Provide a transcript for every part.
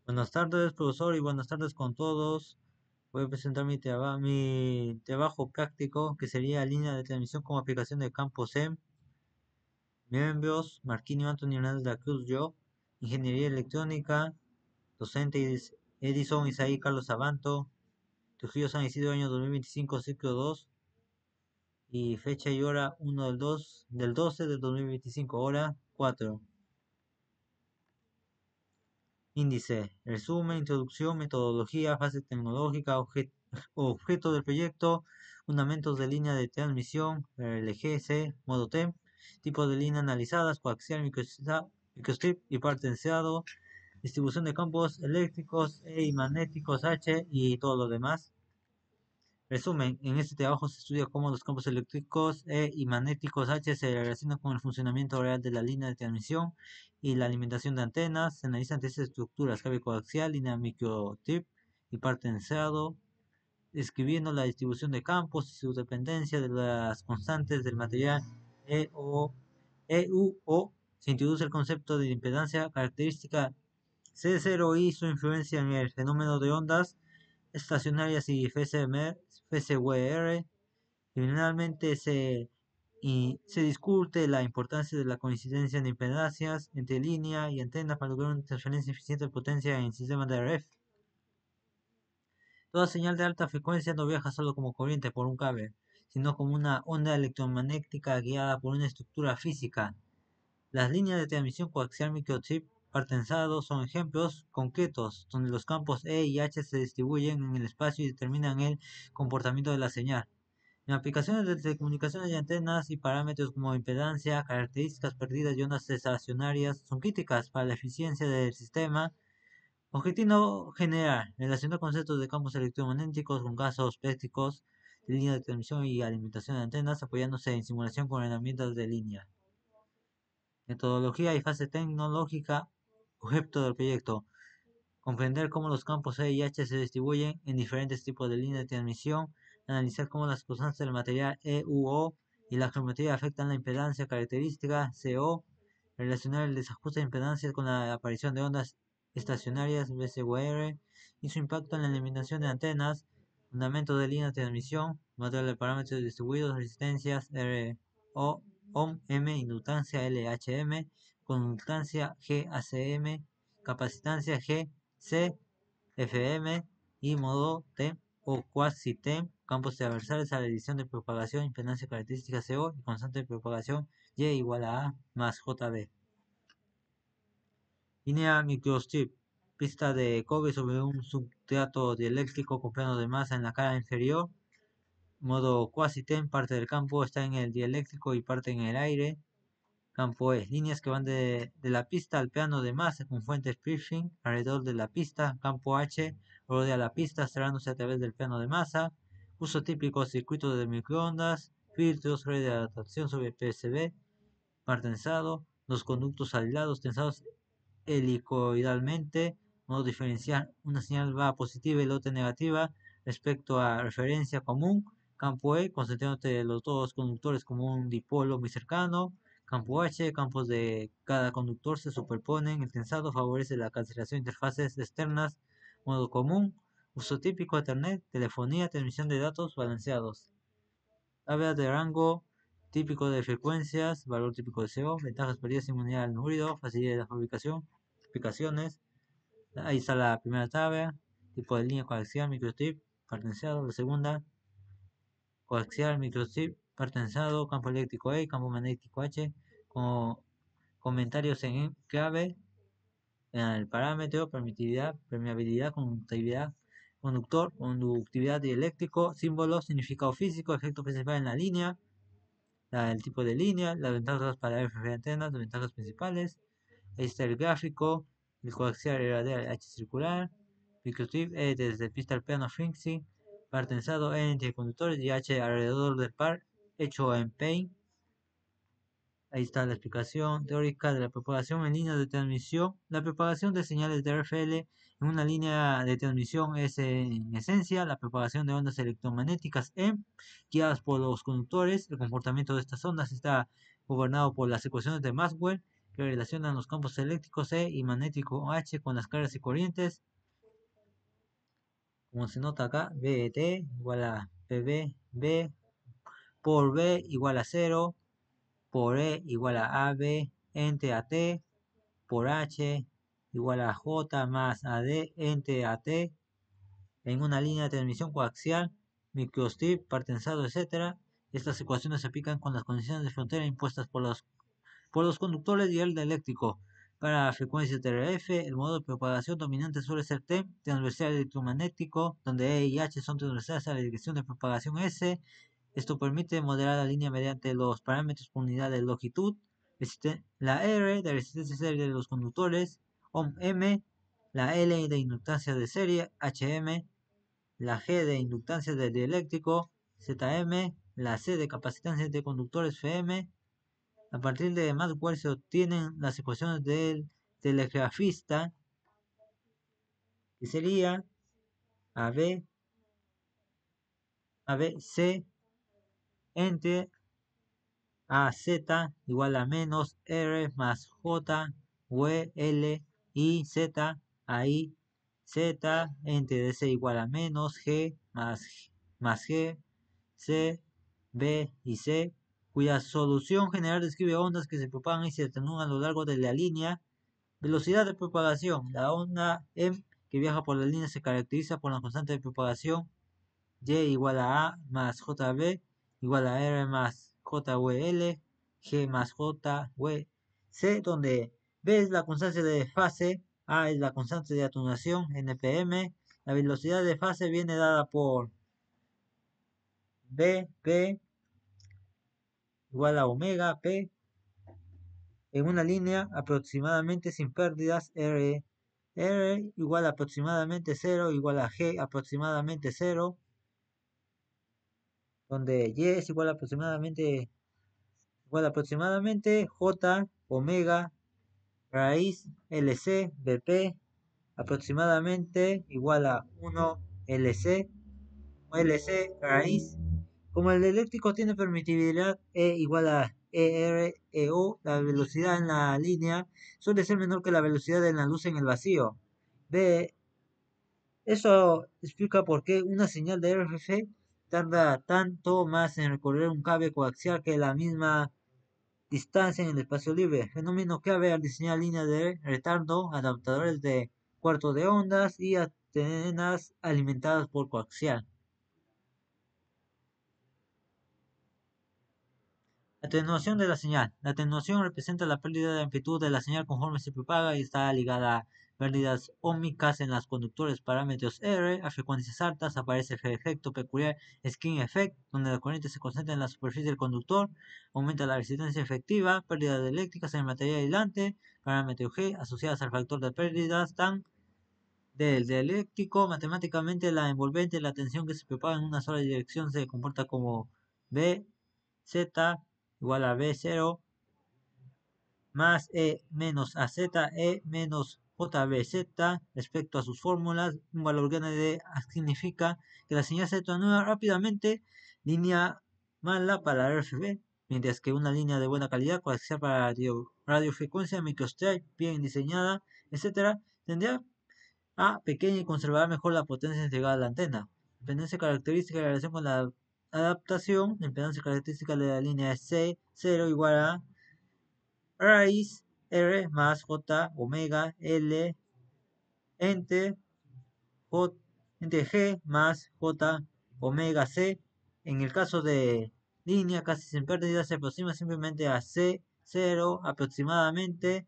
Buenas tardes, profesor, y buenas tardes con todos. Voy a presentar mi trabajo práctico, que sería línea de transmisión como aplicación de campo SEM. Miembros: Marquinhos Antonio Hernández de la Cruz, yo. Ingeniería electrónica. Docente: Edison Isaí Carlos Abanto. Trujillo San Isidro, año 2025, ciclo 2. Y fecha y hora 1 del 12 del 2025, hora 4. Índice: resumen, introducción, metodología, fase tecnológica, objeto del proyecto, fundamentos de línea de transmisión, LGC, modo TEM, tipo de línea analizadas, coaxial, microstrip y partenseado, distribución de campos eléctricos y magnéticos H y todo lo demás. Resumen: en este trabajo se estudia cómo los campos eléctricos y magnéticos H se relacionan con el funcionamiento real de la línea de transmisión y la alimentación de antenas. Se analizan tres estructuras: cable coaxial, línea microstrip y partenseado, describiendo la distribución de campos y su dependencia de las constantes del material EUO. Se introduce el concepto de impedancia característica C0 y su influencia en el fenómeno de ondas estacionarias y FSWR. Finalmente se discute la importancia de la coincidencia de impedancias entre línea y antena para lograr una transferencia eficiente de potencia en sistemas de RF. Toda señal de alta frecuencia no viaja solo como corriente por un cable, sino como una onda electromagnética guiada por una estructura física. Las líneas de transmisión coaxial microchip partensados son ejemplos concretos donde los campos E y H se distribuyen en el espacio y determinan el comportamiento de la señal. En aplicaciones de telecomunicaciones y antenas y parámetros como impedancia, características perdidas y ondas estacionarias son críticas para la eficiencia del sistema. Objetivo general: relacionar conceptos de campos electromagnéticos con casos prácticos de línea de transmisión y alimentación de antenas, apoyándose en simulación con herramientas de línea. Metodología y fase tecnológica. Objeto del proyecto: comprender cómo los campos E y H se distribuyen en diferentes tipos de líneas de transmisión, analizar cómo las constantes del material EUO y la geometría afectan la impedancia característica CO, relacionar el desajuste de impedancias con la aparición de ondas estacionarias VSWR y su impacto en la eliminación de antenas, fundamentos de línea de transmisión, material de parámetros distribuidos, resistencias RO, ohm, M, inductancia LHM, conductancia GACM, capacitancia G, C, FM y modo TEM o quasi-TEM, campos transversales a la edición de propagación, impedancia característica CO y constante de propagación Y igual a A más JB. Línea microstrip: pista de cobre sobre un substrato dieléctrico con plano de masa en la cara inferior. Modo quasi-TEM: parte del campo está en el dieléctrico y parte en el aire. Campo E: líneas que van de la pista al plano de masa con fuentes Friedrich alrededor de la pista. Campo H: rodea la pista cerrándose a través del plano de masa. Uso típico: circuitos de microondas, filtros, red de adaptación sobre PCB, par tensado, los conductos aislados tensados helicoidalmente. Modo diferencial: una señal va positiva y la otra negativa respecto a referencia común. Campo E: concentrándote los dos conductores como un dipolo muy cercano. Campo H: campos de cada conductor se superponen. El tensado favorece la cancelación de interfaces externas. Modo común: uso típico: Ethernet, telefonía, transmisión de datos balanceados. Tabla de rango típico de frecuencias, valor típico de CO, ventajas perdidas, inmunidad al ruido, facilidad de la fabricación, aplicaciones. Ahí está la primera tabla: tipo de línea coaxial, microstrip, partenseado. La segunda: coaxial, microstrip, partenseado, campo eléctrico E, campo magnético H, con comentarios en clave, en el parámetro, permitividad, permeabilidad, conductividad, conductor, conductividad dieléctrico, símbolos, significado físico, efecto principal en la línea, el tipo de línea, las ventajas para FF antenas, las ventajas principales. Ahí está el gráfico: el coaxial era de H circular, microstrip E desde pista al plano Frequency, par tensado E entre conductores y H alrededor del par, hecho en Paint. Ahí está la explicación teórica de la propagación en líneas de transmisión. La propagación de señales de RFL en una línea de transmisión es en esencia la propagación de ondas electromagnéticas guiadas por los conductores. El comportamiento de estas ondas está gobernado por las ecuaciones de Maxwell, que relacionan los campos eléctricos E y magnético H con las cargas y corrientes. Como se nota acá, BT igual a PB, B por B igual a 0, por E igual a AB, entre a T, por H igual a J más AD, entre a T, en una línea de transmisión coaxial, microstrip, partensado, etc. Estas ecuaciones se aplican con las condiciones de frontera impuestas por los conductores y el eléctrico. Para frecuencia TRF, el modo de propagación dominante suele ser T, transversal electromagnético, donde E y H son transversales a la dirección de propagación S. Esto permite modelar la línea mediante los parámetros por unidad de longitud. La R de resistencia serie de los conductores, ohm M, la L de inductancia de serie, HM, la G de inductancia del dieléctrico, Zm, la C de capacitancia de conductores, Fm. A partir de Maxwell se obtienen las ecuaciones del telegrafista, que sería AB, C entre AZ igual a menos R más J, W, L, I, Z, I, Z, entre DC igual a menos G más G, C, B y C, cuya solución general describe ondas que se propagan y se atenúan a lo largo de la línea. Velocidad de propagación. La onda M que viaja por la línea se caracteriza por la constante de propagación Y igual a más JB igual a R más JWL, G más JWC, donde B es la constante de fase, A es la constante de atenuación, NPM. La velocidad de fase viene dada por BP igual a omega P en una línea aproximadamente sin pérdidas, R igual a aproximadamente 0 igual a G aproximadamente 0, donde Y es igual a aproximadamente J omega raíz LC BP aproximadamente igual a 1 LC raíz. Como el eléctrico tiene permitividad E igual a ER-EO, la velocidad en la línea suele ser menor que la velocidad de la luz en el vacío. B. Eso explica por qué una señal de RF tarda tanto más en recorrer un cable coaxial que la misma distancia en el espacio libre. Fenómeno clave al diseñar líneas de retardo, adaptadores de cuarto de ondas y antenas alimentadas por coaxial. Atenuación de la señal. La atenuación representa la pérdida de amplitud de la señal conforme se propaga y está ligada a pérdidas óhmicas en los conductores. Parámetros R. A frecuencias altas aparece el efecto peculiar skin effect, donde la corriente se concentra en la superficie del conductor, aumenta la resistencia efectiva, pérdidas eléctricas en el material aislante. Parámetro G. Asociadas al factor de pérdidas tan del eléctrico. Matemáticamente la envolvente, la tensión que se propaga en una sola dirección se comporta como B, Z igual a B0 más E menos AZ E menos JBZ respecto a sus fórmulas. Un valor grande de A significa que la señal se atenúa rápidamente, línea mala para RFB, mientras que una línea de buena calidad, coaxial para radiofrecuencia, microstrip bien diseñada, etc., tendría A pequeña y conservará mejor la potencia entregada a la antena. Dependencia característica en relación con la adaptación. La impedancia característica de la línea es C0 igual a raíz R más J omega L entre, G más J omega C. En el caso de línea casi sin pérdida se aproxima simplemente a C0 aproximadamente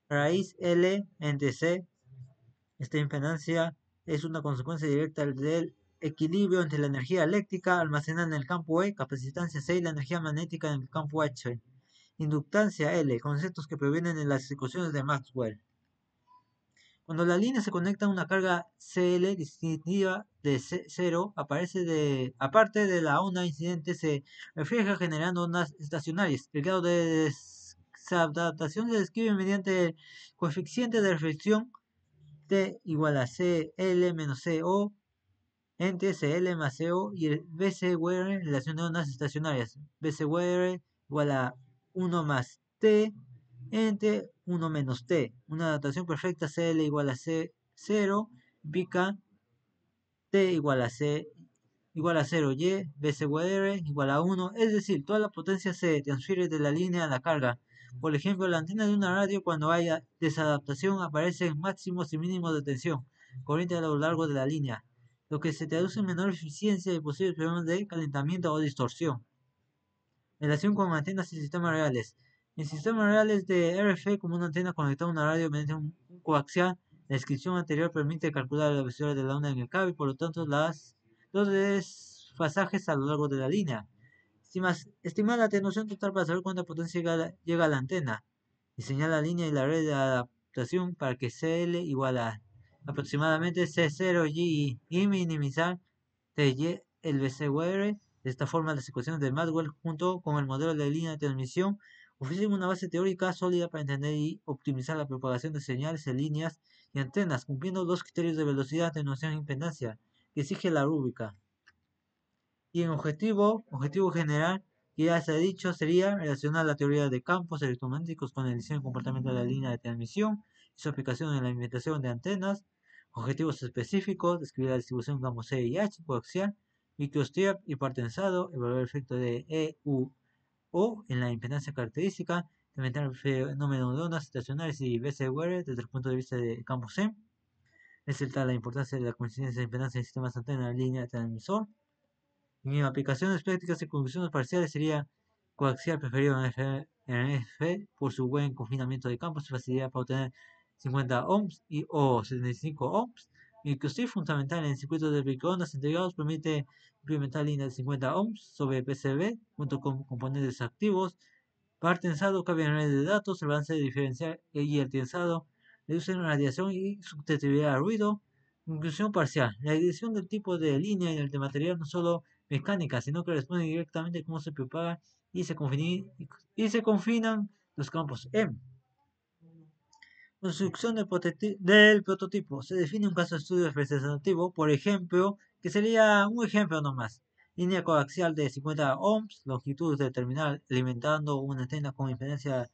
raíz L entre C. Esta impedancia es una consecuencia directa del equilibrio entre la energía eléctrica almacenada en el campo E, capacitancia C, y la energía magnética en el campo H. Inductancia L, conceptos que provienen de las ecuaciones de Maxwell. Cuando la línea se conecta a una carga Cl distintiva de 0, aparte de la onda incidente, se refleja generando ondas estacionarias. El grado de desadaptación se describe mediante el coeficiente de reflexión T igual a CL menos CO entre CL más CO y el BCWR, relación de ondas estacionarias. BCWR igual a 1 más T entre 1 menos t. Una adaptación perfecta CL igual a C0 implica T igual a 0 y BCWR igual a 1, es decir, toda la potencia se transfiere de la línea a la carga. Por ejemplo, la antena de una radio, cuando haya desadaptación, aparecen máximos y mínimos de tensión corriente a lo largo de la línea, lo que se traduce en menor eficiencia y posibles problemas de calentamiento o distorsión. Relación con antenas y sistemas reales. En sistemas reales de RF, como una antena conectada a una radio mediante un coaxial, la descripción anterior permite calcular la velocidad de la onda en el cable y por lo tanto los desfasajes a lo largo de la línea. Estimar la atenuación total para saber cuánta potencia llega a la antena. Diseñar la línea y la red de adaptación para que CL igual a aproximadamente C0G y minimizar TY el BCWR. De esta forma, las ecuaciones de Maxwell junto con el modelo de línea de transmisión ofrecen una base teórica sólida para entender y optimizar la propagación de señales en líneas y antenas, cumpliendo dos criterios de velocidad, atenuación e impedancia que exige la rúbrica. Y en objetivo general, que ya se ha dicho, sería relacionar la teoría de campos electromagnéticos con el diseño y comportamiento de la línea de transmisión y su aplicación en la implementación de antenas. Objetivos específicos: describir la distribución campos C y H coaxial, microstrip y partensado, evaluar el efecto de EUO en la impedancia característica, implementar el fenómeno de ondas estacionarias y BCWR desde el punto de vista de campos C, resaltar la importancia de la coincidencia de impedancia en sistemas antena en línea de transmisor. En aplicaciones prácticas y conclusiones parciales sería coaxial preferido en F por su buen confinamiento de campos y facilidad para obtener 50 ohms o 75 ohms. Microstrip fundamental en circuitos de microondas integrados permite implementar líneas de 50 ohms sobre PCB junto con componentes activos. Par tensado cabe en redes de datos, el balance diferencial y el tensado reducen la radiación y susceptibilidad al ruido. Conclusión parcial. La edición del tipo de línea y del material no solo mecánica, sino que responde directamente a cómo se propaga y se confinan los campos M. Construcción del prototipo. Se define un caso de estudio representativo, por ejemplo, que sería un ejemplo nomás. Línea coaxial de 50 ohms, longitud de terminal alimentando una antena con impedancia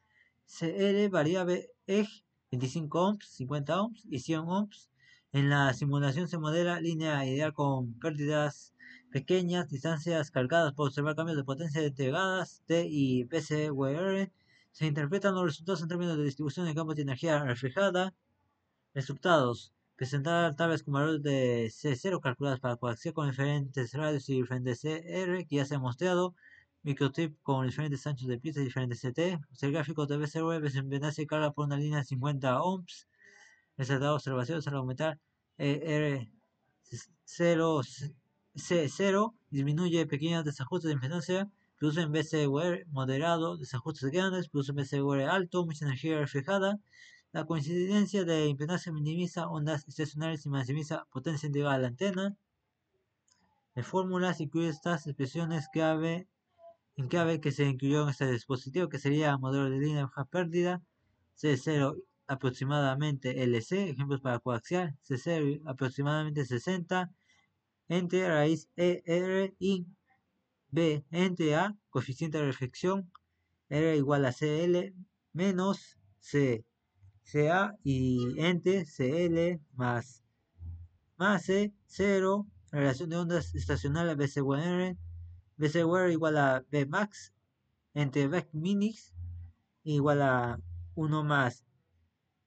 CL, variable EG, 25 ohms, 50 ohms y 100 ohms. En la simulación se modela línea ideal con pérdidas pequeñas, distancias cargadas para observar cambios de potencia integradas T y PCWR. Se interpretan los resultados en términos de distribución de campos de energía reflejada. Resultados. Presentar tablas con valores de C0 calculadas para coaxial con diferentes radios y diferentes CR que ya se ha mostrado. Microstrip con diferentes anchos de pista y diferentes CT. El gráfico de BCR impedancia y carga por una línea de 50 ohms. Resultados observaciones al aumentar R0 C0 disminuye pequeños desajustes de impedancia, produce en BCWR moderado, desajustes grandes, produce en BCWR alto, mucha energía reflejada. La coincidencia de impedancia minimiza ondas estacionarias y maximiza potencia integral de la antena. En fórmulas incluye estas expresiones en clave que se incluyó en este dispositivo, que sería modelo de línea baja pérdida, C0 aproximadamente LC, ejemplos para coaxial, C0 aproximadamente 60, entre raíz ER y B entre A, coeficiente de reflexión, R igual a CL menos C, CA y entre CL más C, 0, relación de ondas estacionarias BCWR, BCWR igual a B max, entre B minix igual a 1 más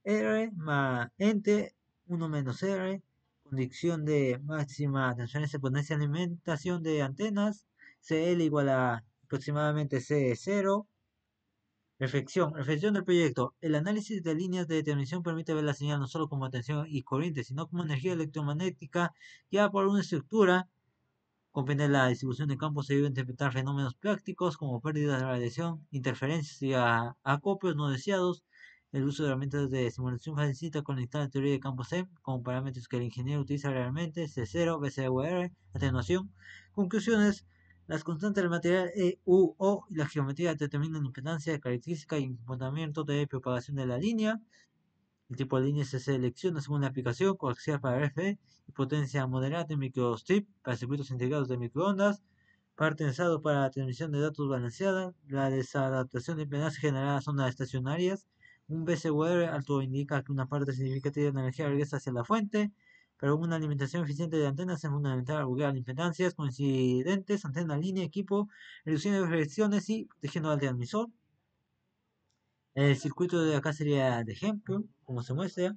R más entre 1 menos R, condición de máxima transferencia de potencia de alimentación de antenas, CL igual a aproximadamente C0. Reflexión del proyecto. El análisis de líneas de transmisión permite ver la señal no solo como tensión y corriente, sino como energía electromagnética guiada por una estructura. Comprender la distribución de campos se debe interpretar fenómenos prácticos como pérdidas de radiación, interferencias y acopios no deseados. El uso de herramientas de simulación facilita conectar la teoría de campos M con parámetros que el ingeniero utiliza realmente, C0, BCWR, atenuación. Conclusiones. Las constantes del material EUO y la geometría determinan impedancia, característica y comportamiento de propagación de la línea. El tipo de línea se selecciona según la aplicación, coaxial para RF y potencia moderada de microstrip para circuitos integrados de microondas, par tensado para transmisión de datos balanceada, la desadaptación de impedancia generada son las estacionarias, Un BCUR alto indica que una parte significativa de la energía regresa hacia la fuente, pero una alimentación eficiente de antenas es fundamental para impedancias coincidentes, antena, línea, equipo, reduciendo de reflexiones y protegiendo al transmisor. El circuito de acá sería de ejemplo, como se muestra.